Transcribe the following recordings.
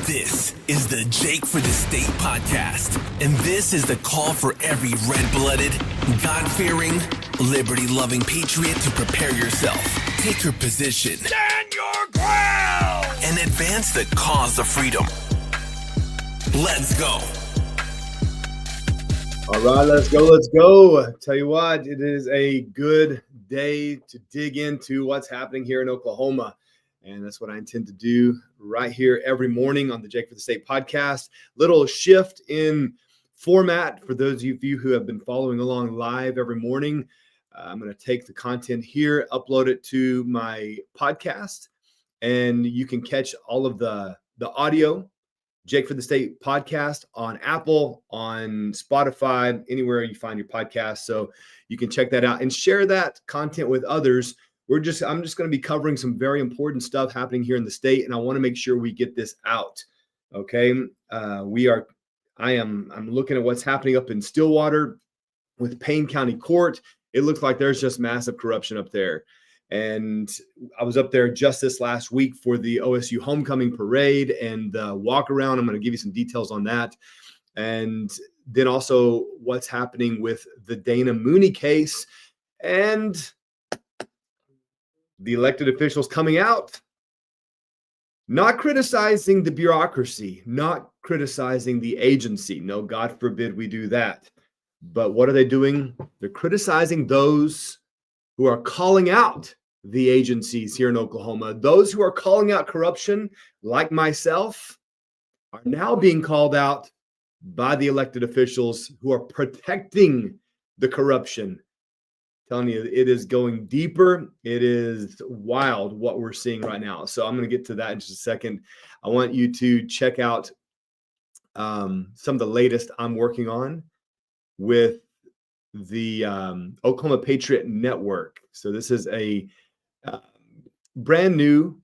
This is the Jake for the State podcast, and this is the call for every red-blooded, God-fearing, liberty-loving patriot to prepare yourself, take your position, stand your ground, and advance the cause of freedom. Let's go. All right, let's go. Tell you what, it is a good day to dig into what's happening here in Oklahoma. And that's what I intend to do right here every morning on the Jake for the State podcast. Little shift in format for those of you who have been following along live every morning. I'm going to take the content here, upload it to my podcast, and you can catch all of the audio, Jake for the State podcast, on Apple, on Spotify, anywhere you find your podcast. So you can check that out and share that content with others. I'm just going to be covering some very important stuff happening here in the state, and I want to make sure we get this out. Okay. I'm looking at what's happening up in Stillwater with Payne County Court. It looks like there's just massive corruption up there. And I was up there just this last week for the OSU homecoming parade and the walk around. I'm going to give you some details on that. And then also what's happening with the Dana Mooney case and the elected officials coming out, not criticizing the bureaucracy, not criticizing the agency. No, God forbid we do that. But what are they doing? They're criticizing those who are calling out the agencies here in Oklahoma. Those who are calling out corruption, like myself, are now being called out by the elected officials who are protecting the corruption. Telling you, it is going deeper. It is wild what we're seeing right now. So I'm going to get to that in just a second. I want you to check out some of the latest I'm working on with the Oklahoma Patriot Network. So this is a brand new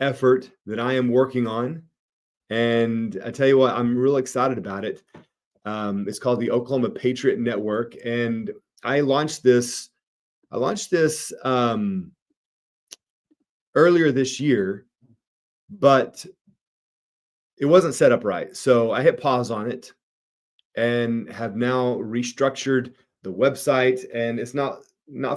effort that I am working on. And I tell you what, I'm real excited about it. It's called the Oklahoma Patriot Network, and I launched this earlier this year, but it wasn't set up right. So I hit pause on it and have now restructured the website, and it's not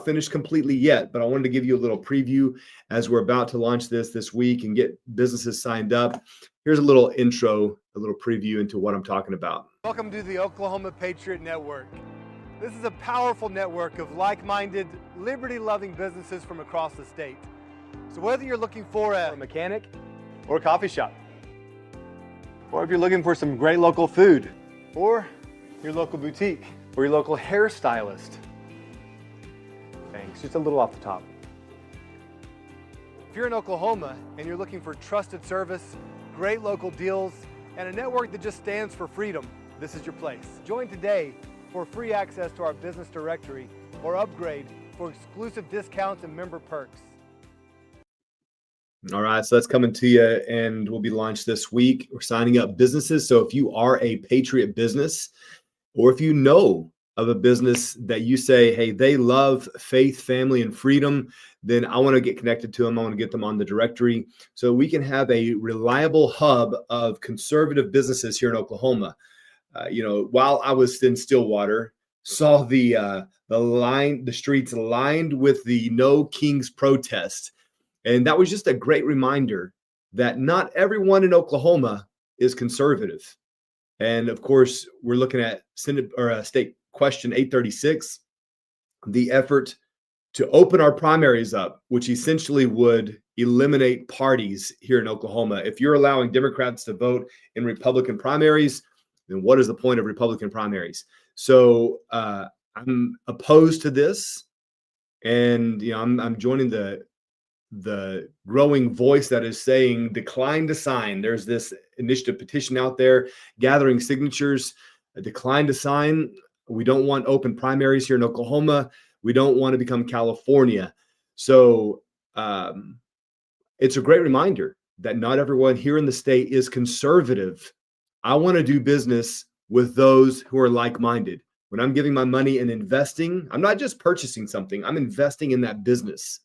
finished completely yet, but I wanted to give you a little preview as we're about to launch this week and get businesses signed up. Here's a little intro, a little preview into what I'm talking about. Welcome to the Oklahoma Patriot Network. This is a powerful network of like-minded, liberty-loving businesses from across the state. So whether you're looking for a mechanic or a coffee shop, or if you're looking for some great local food, or your local boutique, or your local hairstylist, thanks, just a little off the top. If you're in Oklahoma and you're looking for trusted service, great local deals, and a network that just stands for freedom, this is your place. Join today for free access to our business directory or upgrade for exclusive discounts and member perks. All right, so that's coming to you and will be launched this week. We're signing up businesses. So if you are a Patriot business, or if you know of a business that you say, hey, they love faith, family, and freedom, then I want to get connected to them. I want to get them on the directory so we can have a reliable hub of conservative businesses here in Oklahoma. While I was in Stillwater, saw the streets lined with the No Kings protest. And that was just a great reminder that not everyone in Oklahoma is conservative. And of course, we're looking at State Question 836, the effort to open our primaries up, which essentially would eliminate parties here in Oklahoma. If you're allowing Democrats to vote in Republican primaries, then what is the point of Republican primaries? So I'm opposed to this, and I'm joining the growing voice that is saying decline to sign. There's this initiative petition out there gathering signatures, a decline to sign. We don't want open primaries here in Oklahoma. We don't want to become California. So it's a great reminder that not everyone here in the state is conservative. I want to do business with those who are like-minded. When I'm giving my money and investing, I'm not just purchasing something, I'm investing in that business.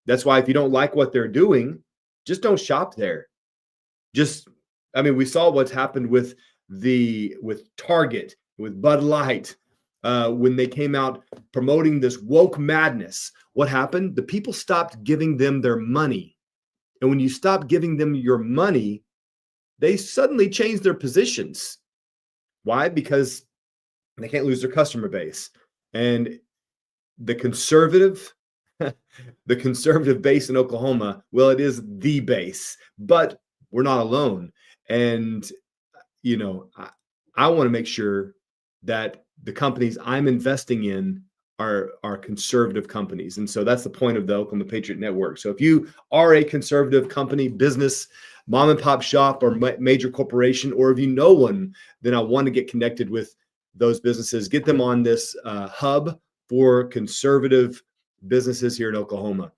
That's why if you don't like what they're doing, just don't shop there. We saw what's happened with Target, with Bud Light, when they came out promoting this woke madness. What happened? The people stopped giving them their money. And when you stop giving them your money, they suddenly change their positions. Why? Because they can't lose their customer base. And the conservative base in Oklahoma, well, it is the base, but we're not alone. And, I want to make sure that the companies I'm investing in are conservative companies. And so that's the point of the Oklahoma Patriot Network. So if you are a conservative company, business, mom and pop shop, or major corporation, or if you know one, then I want to get connected with those businesses, get them on this hub for conservative businesses here in Oklahoma.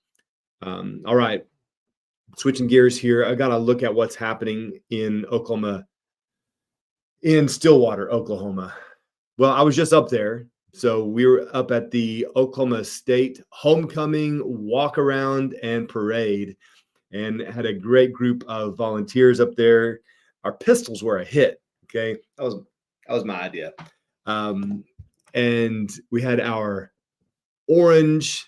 All right. Switching gears here. I got to look at what's happening in Oklahoma, in Stillwater, Oklahoma. Well, I was just up there. So we were up at the Oklahoma State Homecoming Walk Around and Parade, and had a great group of volunteers up there. Our pistols were a hit. Okay. That was my idea. And we had our orange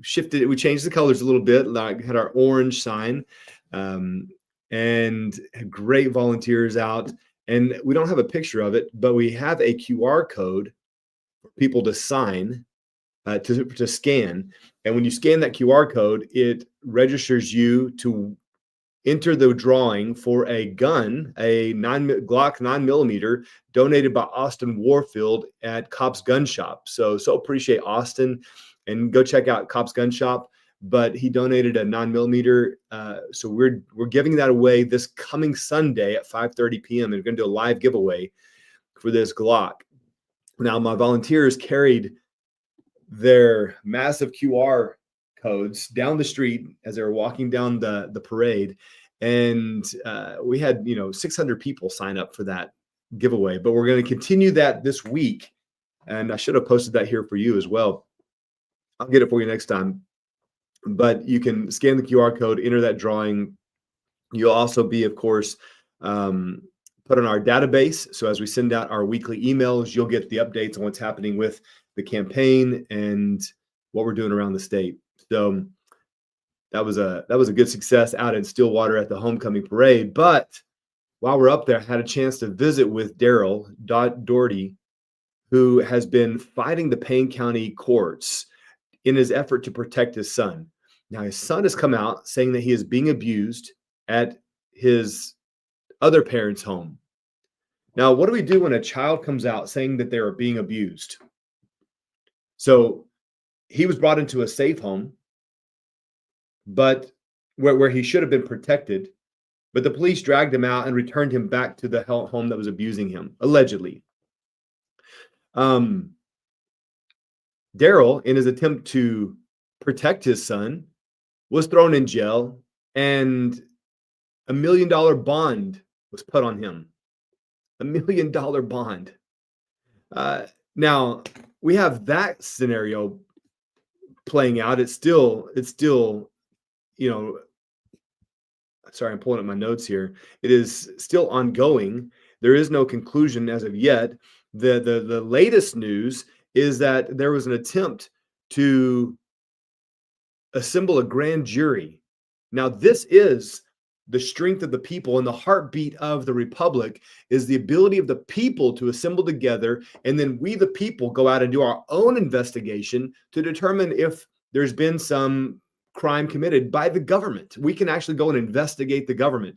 shifted. We changed the colors a little bit. Like had our orange sign, and had great volunteers out. And we don't have a picture of it, but we have a QR code for people to sign, to scan. And when you scan that QR code, it registers you to enter the drawing for a gun, a Glock 9mm, donated by Austin Warfield at Cops Gun Shop. So appreciate Austin, and go check out Cops Gun Shop. But he donated a 9mm. So we're giving that away this coming Sunday at 5:30 p.m. and we're going to do a live giveaway for this Glock. Now, my volunteers carried their massive QR codes down the street as they were walking down the parade. And we had, 600 people sign up for that giveaway, but we're going to continue that this week. And I should have posted that here for you as well. I'll get it for you next time. But you can scan the QR code, enter that drawing. You'll also be, of course, put on our database. So as we send out our weekly emails, you'll get the updates on what's happening with the campaign and what we're doing around the state. So that was a good success out in Stillwater at the homecoming parade. But while we're up there, I had a chance to visit with Daryl Doherty, who has been fighting the Payne County courts in his effort to protect his son. Now, his son has come out saying that he is being abused at his other parents' home. Now, what do we do when a child comes out saying that they are being abused? So he was brought into a safe home, but where he should have been protected, but the police dragged him out and returned him back to the home that was abusing him, allegedly. Daryl, in his attempt to protect his son, was thrown in jail, and $1 million bond was put on him. $1 million bond. Now we have that scenario playing out. It's still, sorry, I'm pulling up my notes here. It is still ongoing. There is no conclusion as of yet. The latest news is that there was an attempt to assemble a grand jury. Now, this is the strength of the people, and the heartbeat of the republic is the ability of the people to assemble together, and then we, the people, go out and do our own investigation to determine if there's been some crime committed by the government. We can actually go and investigate the government.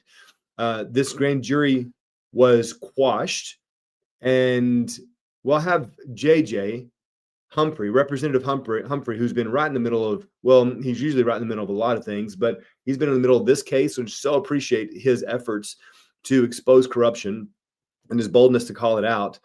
This grand jury was quashed, and we'll have JJ Humphrey, Representative Humphrey, who's been right in the middle of, well, he's usually right in the middle of a lot of things, but he's been in the middle of this case, and so appreciate his efforts to expose corruption and his boldness to call it out.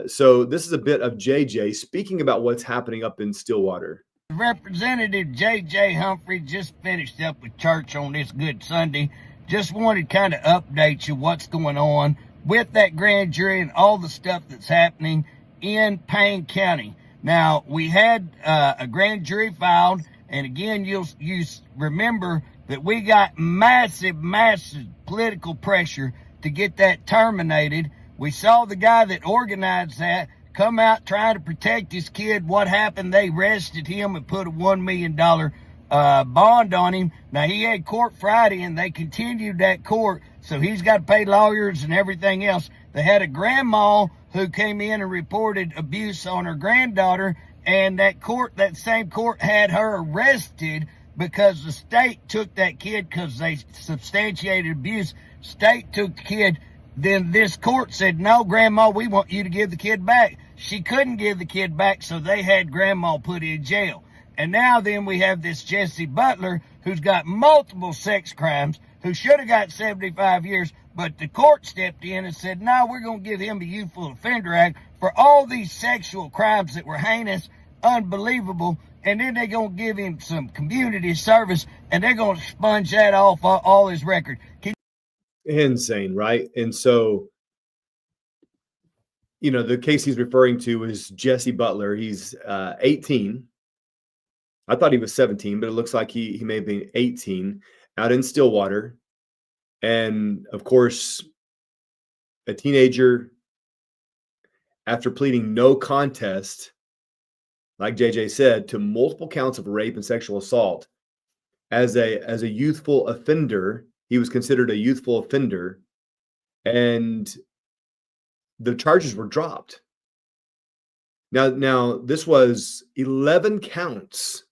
So this is a bit of JJ speaking about what's happening up in Stillwater. Representative J.J. Humphrey just finished up with church on this Good Sunday. Just wanted to kind of update you what's going on with that grand jury and all the stuff that's happening in Payne County. Now, we had a grand jury filed, and again, you remember that we got massive political pressure to get that terminated. We saw the guy that organized that come out trying to protect his kid. What happened? They arrested him and put a $1 million bond on him. Now, he had court Friday, and they continued that court, so he's got to pay lawyers and everything else. They had a grandma who came in and reported abuse on her granddaughter, and that same court had her arrested because the state took that kid because they substantiated abuse. State took the kid. Then this court said, no, grandma, we want you to give the kid back. She couldn't give the kid back, so they had grandma put in jail. And now then we have this Jesse Butler who's got multiple sex crimes, who should have got 75 years, but the court stepped in and said, no, we're going to give him a Youthful Offender Act for all these sexual crimes that were heinous, unbelievable, and then they're going to give him some community service, and they're going to sponge that off all his record. Insane, right? And so, the case he's referring to is Jesse Butler. He's 18. I thought he was 17, but it looks like he may have been 18, out in Stillwater. And of course, a teenager, after pleading no contest, like JJ said, to multiple counts of rape and sexual assault, as a youthful offender, he was considered a youthful offender, and the charges were dropped. Now this was 11 counts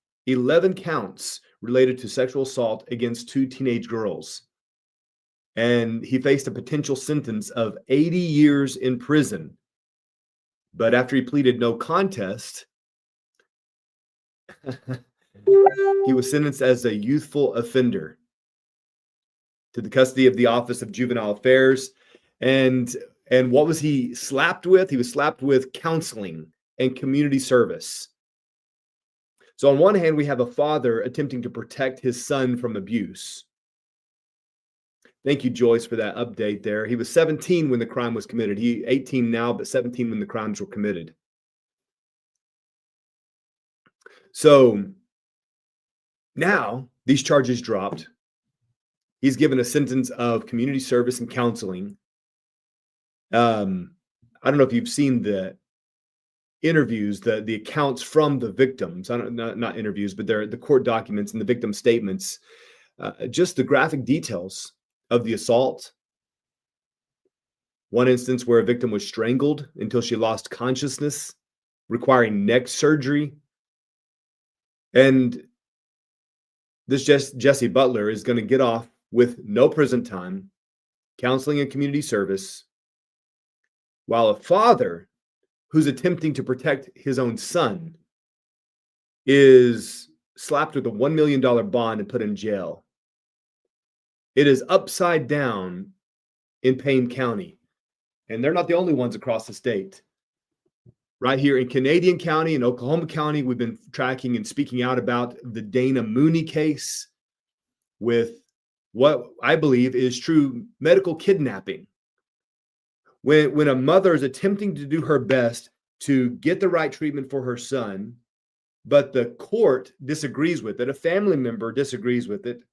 related to sexual assault against 2 teenage girls. And he faced a potential sentence of 80 years in prison. But after he pleaded no contest, he was sentenced as a youthful offender to the custody of the Office of Juvenile Affairs. And what was he slapped with? He was slapped with counseling and community service. So on one hand, we have a father attempting to protect his son from abuse. Thank you, Joyce, for that update there. He was 17 when the crime was committed. He 18 now, but 17 when the crimes were committed. So now these charges dropped. He's given a sentence of community service and counseling. I don't know if you've seen the interviews, the accounts from the victims. Not interviews, but they're the court documents and the victim statements. Just the graphic details of the assault. One instance where a victim was strangled until she lost consciousness, requiring neck surgery. And this Jesse Butler is going to get off with no prison time, counseling and community service, while a father who's attempting to protect his own son is slapped with a $1 million bond and put in jail. It is upside down in Payne County. And they're not the only ones across the state. Right here in Canadian County and Oklahoma County, we've been tracking and speaking out about the Dana Mooney case with what I believe is true medical kidnapping. When a mother is attempting to do her best to get the right treatment for her son, but the court disagrees with it, a family member disagrees with it,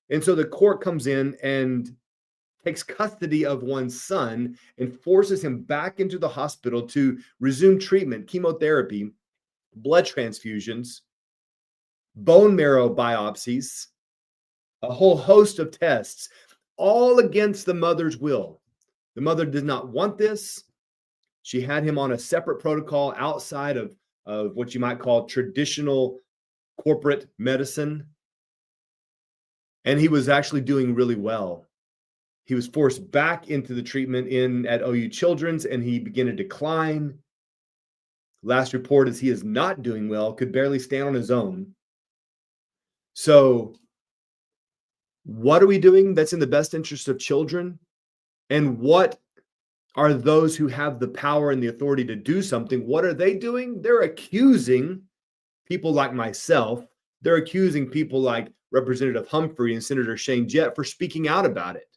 and so the court comes in and takes custody of one's son and forces him back into the hospital to resume treatment, chemotherapy, blood transfusions, bone marrow biopsies, a whole host of tests, all against the mother's will. The mother did not want this. She had him on a separate protocol outside of what you might call traditional corporate medicine. And he was actually doing really well. He was forced back into the treatment at OU Children's, and he began to decline. Last report is he is not doing well, could barely stand on his own. So what are we doing that's in the best interest of children? And what are those who have the power and the authority to do something? What are they doing? They're accusing people like myself. They're accusing people like Representative Humphrey and Senator Shane Jett for speaking out about it,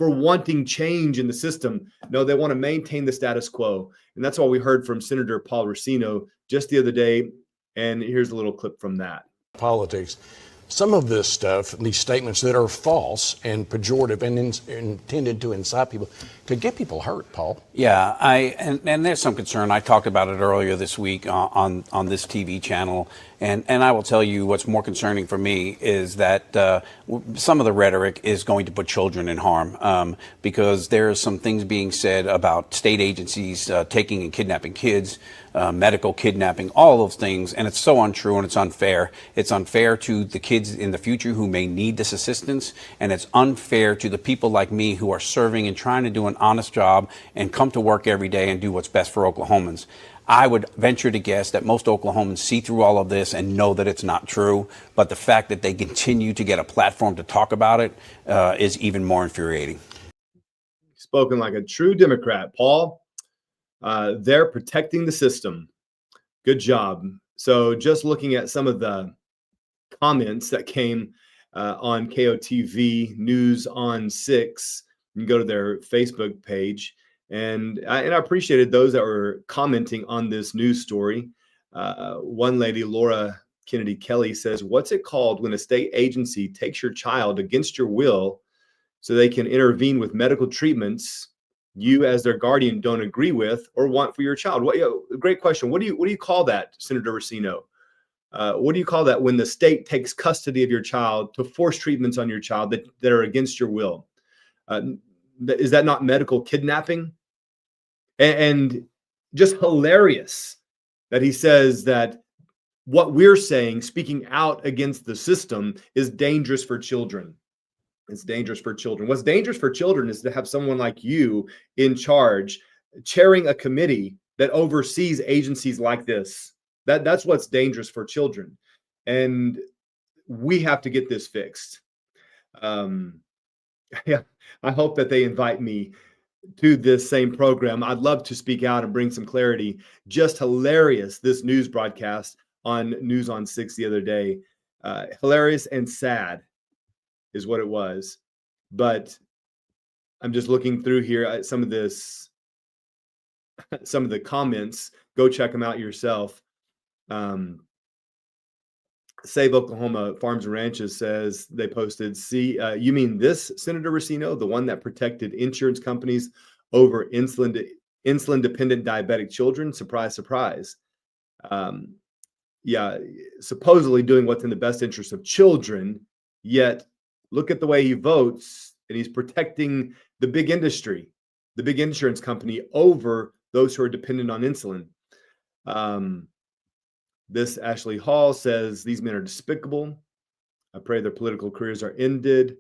for wanting change in the system. No, they want to maintain the status quo. And that's what we heard from Senator Paul Racino just the other day. And here's a little clip from that. Politics. Some of this stuff, these statements that are false and pejorative and intended to incite people, could get people hurt, Paul. Yeah, and there's some concern. I talked about it earlier this week on this TV channel, and I will tell you what's more concerning for me is that some of the rhetoric is going to put children in harm because there are some things being said about state agencies taking and kidnapping kids, medical kidnapping, all those things, and it's so untrue and it's unfair. It's unfair to the kids in the future who may need this assistance, and it's unfair to the people like me who are serving and trying to do an honest job and come to work every day and do what's best for Oklahomans. I would venture to guess that most Oklahomans see through all of this and know that it's not true, but the fact that they continue to get a platform to talk about it is even more infuriating. Spoken like a true Democrat, Paul. They're protecting the system. Good job. So just looking at some of the comments that came on KOTV News on 6, you can go to their Facebook page. And I appreciated those that were commenting on this news story. One lady, Laura Kennedy Kelly, says, "What's it called when a state agency takes your child against your will so they can intervene with medical treatments you as their guardian don't agree with or want for your child?" Great question. What do you call that, Senator Racino? What do you call that when the state takes custody of your child to force treatments on your child that are against your will? Is that not medical kidnapping? And just hilarious that he says that what we're saying, speaking out against the system, is dangerous for children. It's dangerous for children. What's dangerous for children is to have someone like you in charge, chairing a committee that oversees agencies like this. That's what's dangerous for children. And we have to get this fixed. Yeah, I hope that they invite me to this same program. I'd love to speak out and bring some clarity. Just hilarious, this news broadcast on News on 6 the other day. Hilarious and sad is what it was. But I'm just looking through here at some of the comments. Go check them out yourself. Save Oklahoma Farms and Ranches says they posted, "See, you mean this, Senator Racino, the one that protected insurance companies over insulin-dependent diabetic children? Surprise, surprise." Yeah, supposedly doing what's in the best interest of children, yet look at the way he votes, and he's protecting the big industry, the big insurance company, over those who are dependent on insulin. This Ashley Hall says, "These men are despicable. I pray their political careers are ended."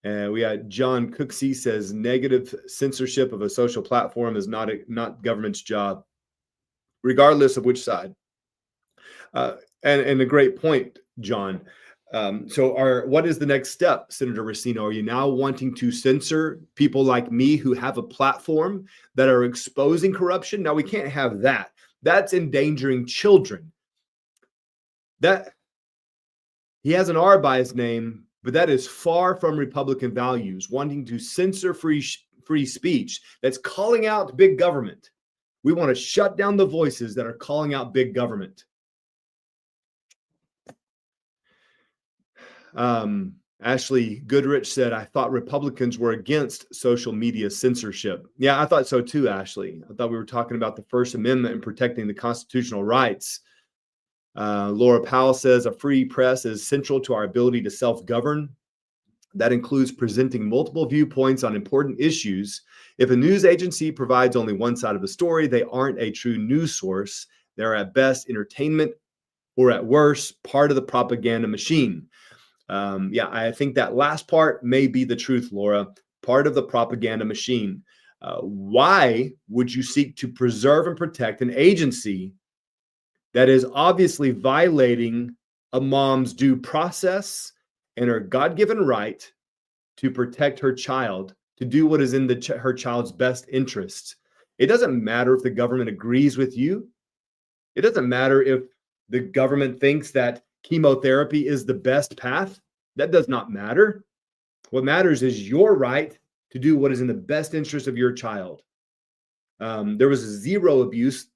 And we got John Cooksey says, "Negative censorship of a social platform is not government's job, regardless of which side." And a great point, John. So what is the next step, Senator Racino? Are you now wanting to censor people like me who have a platform that are exposing corruption? Now, we can't have that. That's endangering children. That he has an R by his name, but that is far from Republican values, wanting to censor free speech that's calling out big government. We want to shut down the voices that are calling out big government. Ashley Goodrich said, "I thought Republicans were against social media censorship." Yeah, I thought so too, Ashley. I thought we were talking about the First Amendment and protecting the constitutional rights. Laura Powell says, "A free press is central to our ability to self-govern. That includes presenting multiple viewpoints on important issues. If a news agency provides only one side of the story, they aren't a true news source. They're at best entertainment, or at worst, part of the propaganda machine." Yeah, I think that last part may be the truth, Laura. Part of the propaganda machine. Why would you seek to preserve and protect an agency that is obviously violating a mom's due process and her God-given right to protect her child, to do what is in her child's best interests? It doesn't matter if the government agrees with you. It doesn't matter if the government thinks that chemotherapy is the best path. That does not matter. What matters is your right to do what is in the best interest of your child. There was zero abuse,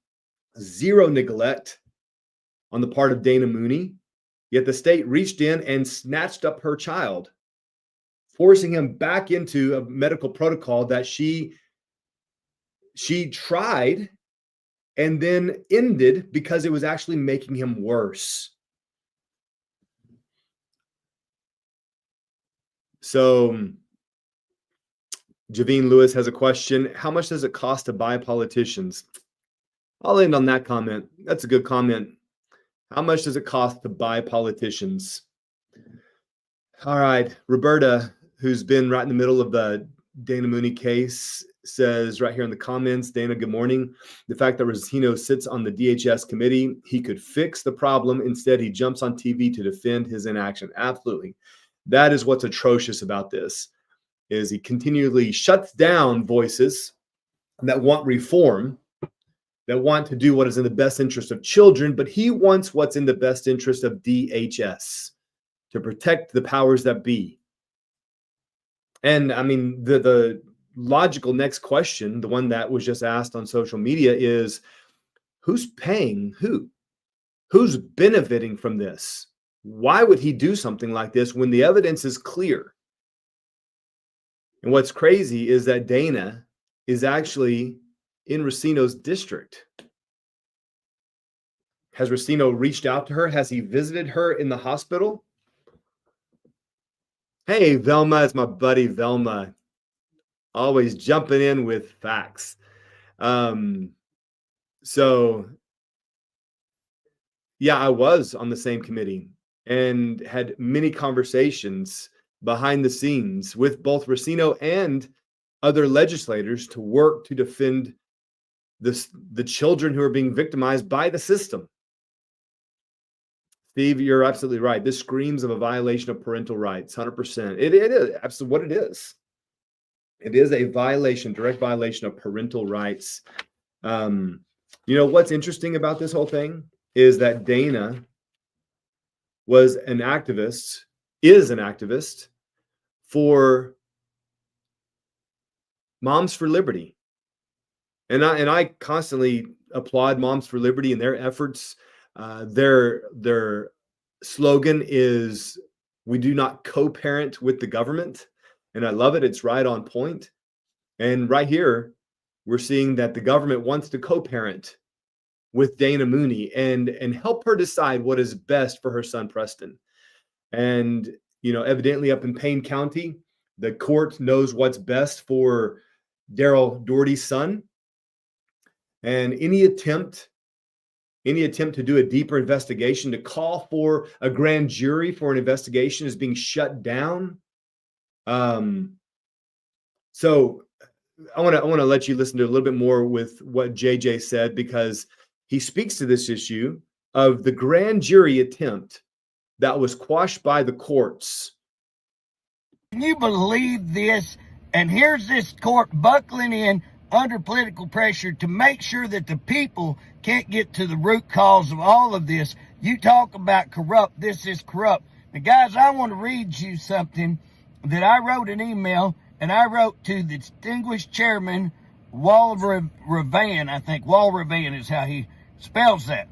zero neglect on the part of Dana Mooney, yet the state reached in and snatched up her child, forcing him back into a medical protocol that she tried and then ended because it was actually making him worse. So Javine Lewis has a question. How much does it cost to buy politicians? I'll end on that comment. That's a good comment. How much does it cost to buy politicians? All right. Roberta, who's been right in the middle of the Dana Mooney case, says right here in the comments, Dana, good morning. The fact that Rosino sits on the DHS committee, he could fix the problem. Instead, he jumps on TV to defend his inaction. Absolutely. That is what's atrocious about this, is he continually shuts down voices that want reform, that want to do what is in the best interest of children, but he wants what's in the best interest of DHS, to protect the powers that be. And I mean, the logical next question, the one that was just asked on social media, is who's paying who? Who's benefiting from this? Why would he do something like this when the evidence is clear? And what's crazy is that Dana is actually in Rosino's district. Has Rosino reached out to her? Has he visited her in the hospital? Hey, Velma, it's my buddy Velma. Always jumping in with facts. So, yeah, I was on the same committee and had many conversations behind the scenes with both Rosino and other legislators to work to defend the children who are being victimized by the system. Steve, you're absolutely right. This screams of a violation of parental rights, 100%. It is absolutely what it is. It is a violation, direct violation of parental rights. You know, what's interesting about this whole thing is that Dana was an activist, is an activist for Moms for Liberty. And I constantly applaud Moms for Liberty and their efforts. Their slogan is, "We do not co-parent with the government." And I love it. It's right on point. And right here, we're seeing that the government wants to co-parent with Dana Mooney and help her decide what is best for her son, Preston. And, you know, evidently up in Payne County, the court knows what's best for Daryl Doherty's son. And any attempt to do a deeper investigation, to call for a grand jury for an investigation, is being shut down. So I want to let you listen to a little bit more with what JJ said, because he speaks to this issue of the grand jury attempt that was quashed by the courts. Can you believe this? And here's this court buckling in under political pressure to make sure that the people can't get to the root cause of all of this. You talk about corrupt. This is corrupt. Now, guys, I want to read you something that I wrote an email, and I wrote to the distinguished chairman, Wal Ravan. I think Wal Ravan is how he spells that.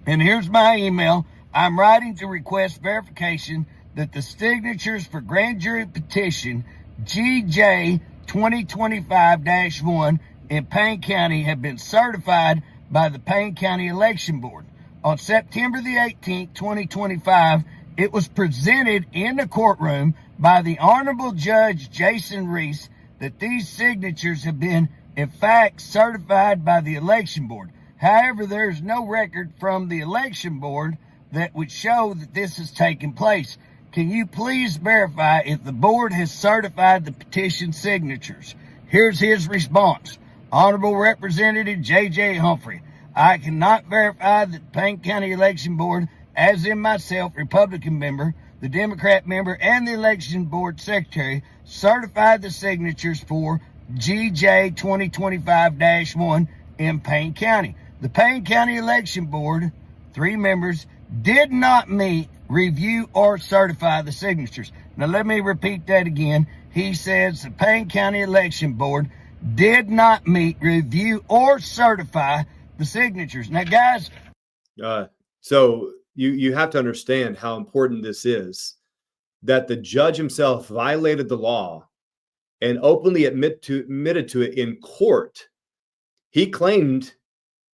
And here's my email. I'm writing to request verification that the signatures for grand jury petition GJ 2025-1 in Payne County have been certified by the Payne County Election Board. On September the 18th, 2025, it was presented in the courtroom by the Honorable Judge Jason Reese that these signatures have been, in fact, certified by the Election Board. However, there's no record from the Election Board that would show that this has taken place. Can you please verify if the board has certified the petition signatures? Here's his response. Honorable Representative J.J. Humphrey, I cannot verify that the Payne County Election Board, as in myself, Republican member, the Democrat member, and the Election Board Secretary, certified the signatures for GJ 2025-1 in Payne County. The Payne County Election Board, 3 members, did not meet, review, or certify the signatures. Now, let me repeat that again. he says the Payne County Election Board did not meet, review, or certify the signatures. Now, guys. So you have to understand how important this is, that the judge himself violated the law and openly admitted to it in court. He claimed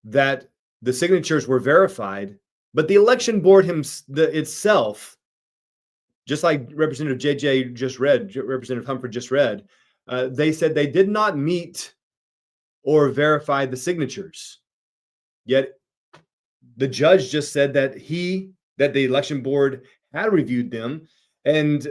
that the signatures were verified, but the election board itself, just like Representative JJ just read, Representative Humphrey just read, they said they did not meet or verify the signatures. Yet the judge just said that the election board had reviewed them. And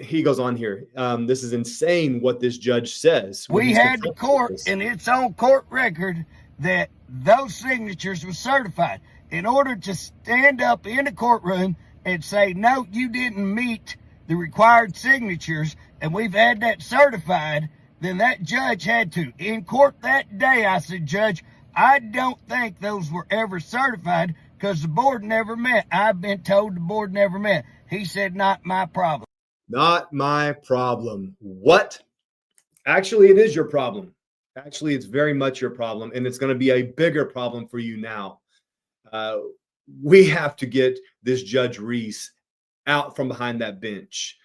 he goes on here. This is insane what this judge says. We had the court in its own court record that those signatures were certified. In order to stand up in the courtroom and say, no, you didn't meet the required signatures, and we've had that certified, then that judge had to. In court that day, I said, Judge, I don't think those were ever certified because the board never met. I've been told the board never met. He said, not my problem. Not my problem. What? Actually, it is your problem. Actually, it's very much your problem, and it's going to be a bigger problem for you now. We have to get this Judge Reese out from behind that bench.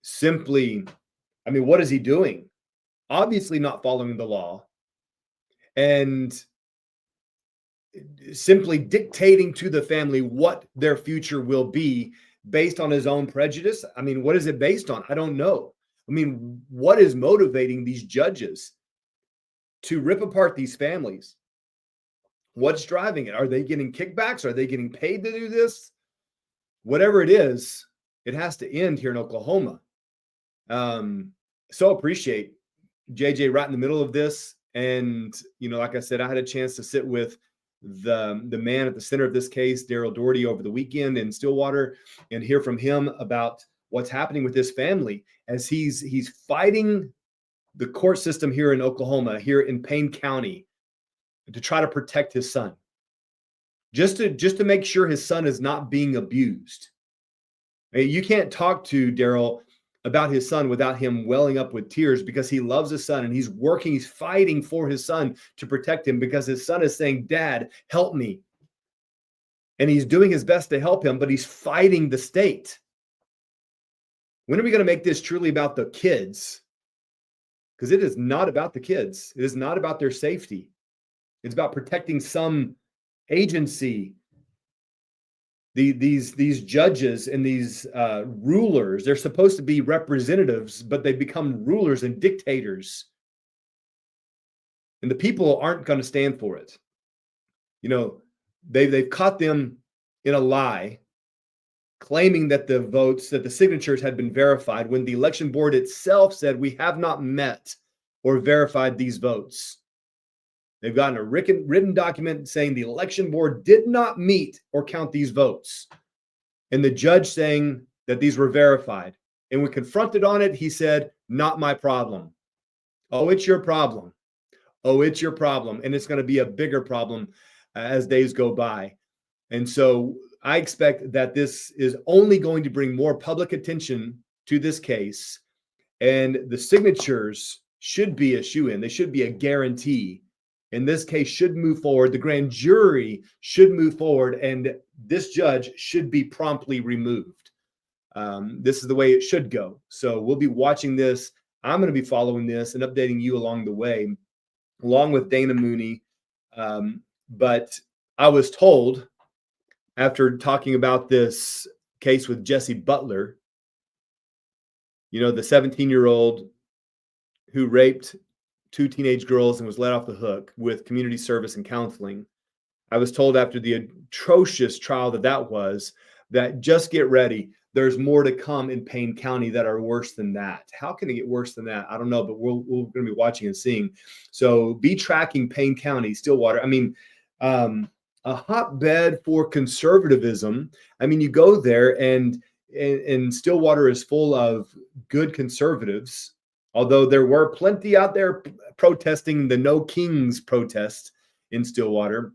Simply, I mean, what is he doing? Obviously not following the law and simply dictating to the family what their future will be based on his own prejudice. I mean, what is it based on? I don't know. I mean, what is motivating these judges to rip apart these families? What's driving it? Are they getting kickbacks? Are they getting paid to do this? Whatever it is, it has to end here in Oklahoma. So appreciate JJ right in the middle of this. And, you know, like I said, I had a chance to sit with the man at the center of this case, Daryl Doherty, over the weekend in Stillwater and hear from him about what's happening with this family as he's fighting the court system here in Oklahoma, here in Payne County, to try to protect his son, just to make sure his son is not being abused. I mean, you can't talk to Daryl about his son without him welling up with tears, because he loves his son and he's fighting for his son to protect him, because his son is saying, Dad, help me. And he's doing his best to help him, but he's fighting the state. When are we going to make this truly about the kids? Because it is not about the kids. It is not about their safety. It's about protecting some agency. These judges and these rulers, they're supposed to be representatives, but they become rulers and dictators. And the people aren't going to stand for it. You know, they've caught them in a lie, claiming that the signatures had been verified when the election board itself said we have not met or verified these votes. They've gotten a written document saying the election board did not meet or count these votes. And the judge saying that these were verified. And when confronted on it, he said, not my problem. Oh, it's your problem. Oh, it's your problem. And it's going to be a bigger problem as days go by. And so I expect that this is only going to bring more public attention to this case. And the signatures should be a shoo-in. They should be a guarantee. In this case, should move forward. The grand jury should move forward, and this judge should be promptly removed. This is the way it should go. So we'll be watching this. I'm going to be following this and updating you along the way, along with Dana Mooney. But I was told, after talking about this case with Jesse Butler, you know, the 17-year-old who raped 2 teenage girls and was let off the hook with community service and counseling. I was told after the atrocious trial that was, that just get ready. There's more to come in Payne County that are worse than that. How can it get worse than that? I don't know, but we're going to be watching and seeing. So be tracking Payne County, Stillwater. I mean, a hotbed for conservatism. I mean, you go there and Stillwater is full of good conservatives, although there were plenty out there protesting the No Kings protest in Stillwater.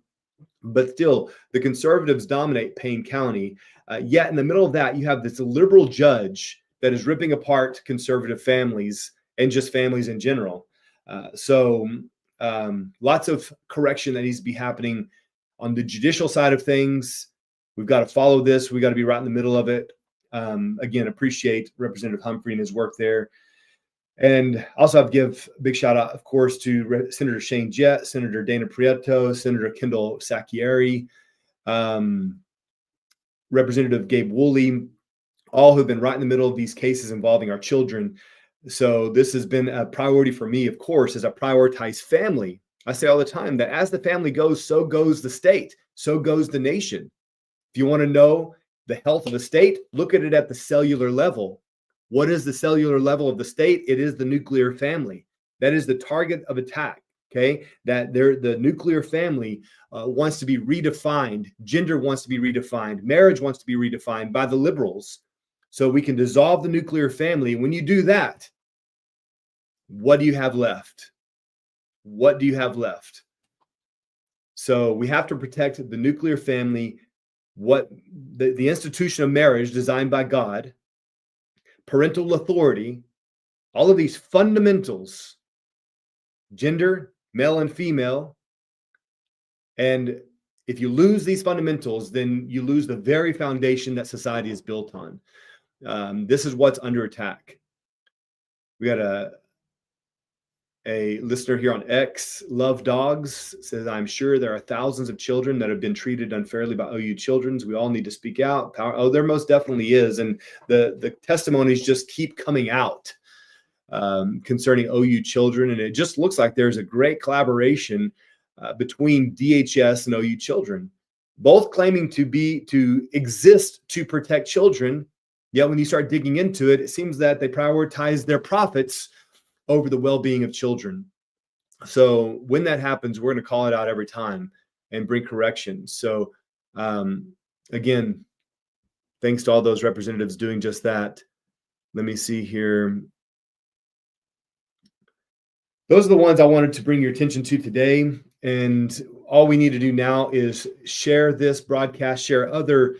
But still, the conservatives dominate Payne County. Yet in the middle of that, you have this liberal judge that is ripping apart conservative families and just families in general. So lots of correction that needs to be happening on the judicial side of things. We've got to follow this. We got to be right in the middle of it. Again, appreciate Representative Humphrey and his work there. And also have to give a big shout out, of course, to Senator Shane Jett, Senator Dana Prieto, Senator Kendall Sacchieri, Representative Gabe Woolley, all who've been right in the middle of these cases involving our children. So this has been a priority for me, of course, as I prioritize family. I say all the time that as the family goes, so goes the state, so goes the nation. If you want to know the health of the state, look at it at the cellular level. What is the cellular level of the state? It is the nuclear family. That is the target of attack. Okay, that the nuclear family wants to be redefined. Gender wants to be redefined. Marriage wants to be redefined by the liberals. So we can dissolve the nuclear family. When you do that, what do you have left? What do you have left? So we have to protect the nuclear family, what the institution of marriage designed by God, parental authority, all of these fundamentals, gender, male and female. And if you lose these fundamentals, then you lose the very foundation that society is built on. This is what's under attack. We got a listener here on X, Love Dogs, says, I'm sure there are thousands of children that have been treated unfairly by OU Children's. We all need to speak out. There most definitely is. And the testimonies just keep coming out concerning OU Children. And it just looks like there's a great collaboration between DHS and OU Children, both claiming to exist to protect children. Yet when you start digging into it, it seems that they prioritize their profits over the well-being of children. So when that happens, we're going to call it out every time and bring correction. So again, thanks to all those representatives doing just that. Let me see here. Those are the ones I wanted to bring your attention to today. And all we need to do now is share this broadcast, share other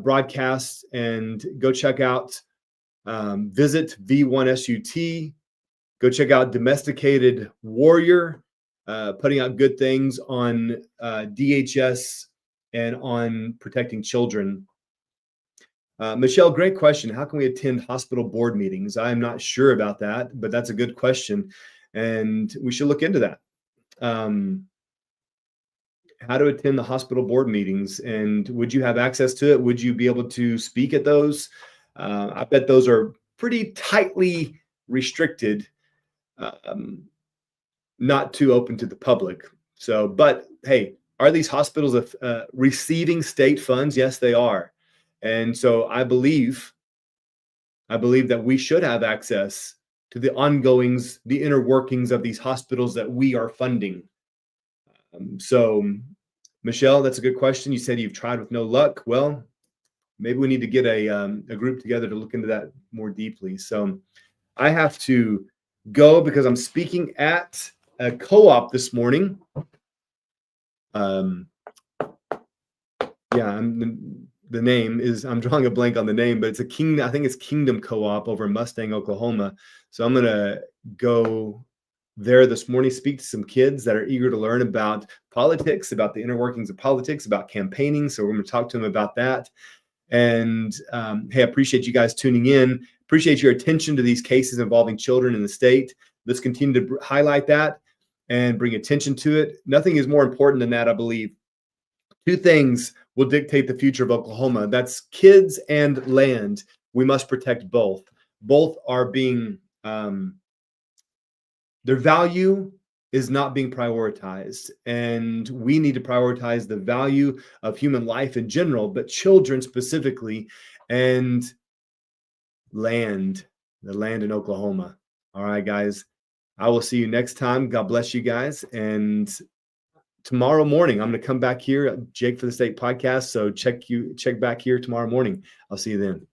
broadcasts, and go check out, visit V1SUT, go check out Domesticated Warrior, putting out good things on DHS and on protecting children. Michelle, great question. How can we attend hospital board meetings? I'm not sure about that, but that's a good question. And we should look into that. How to attend the hospital board meetings, and would you have access to it? Would you be able to speak at those? I bet those are pretty tightly restricted, not too open to the public. So, but hey, are these hospitals receiving state funds? Yes, they are. And so I believe that we should have access to the ongoings, the inner workings of these hospitals that we are funding. So, Michelle, that's a good question. You said you've tried with no luck. Well, maybe we need to get a group together to look into that more deeply. So I have to go because I'm speaking at a co-op this morning. The name is, I'm drawing a blank on the name, but it's I think it's Kingdom Co-op over in Mustang, Oklahoma. So I'm going to go there this morning, speak to some kids that are eager to learn about politics, about the inner workings of politics, about campaigning. So we're going to talk to them about that. And hey, I appreciate you guys tuning in. Appreciate your attention to these cases involving children in the state. Let's continue to highlight that and bring attention to it. Nothing is more important than that, I believe. Two things will dictate the future of Oklahoma. That's kids and land. We must protect both. Both are being their value is not being prioritized. And we need to prioritize the value of human life in general, but children specifically, and land, the land in Oklahoma. All right, guys, I will see you next time. God bless you guys. And tomorrow morning, I'm going to come back here, Jake for the State podcast. So check back here tomorrow morning. I'll see you then.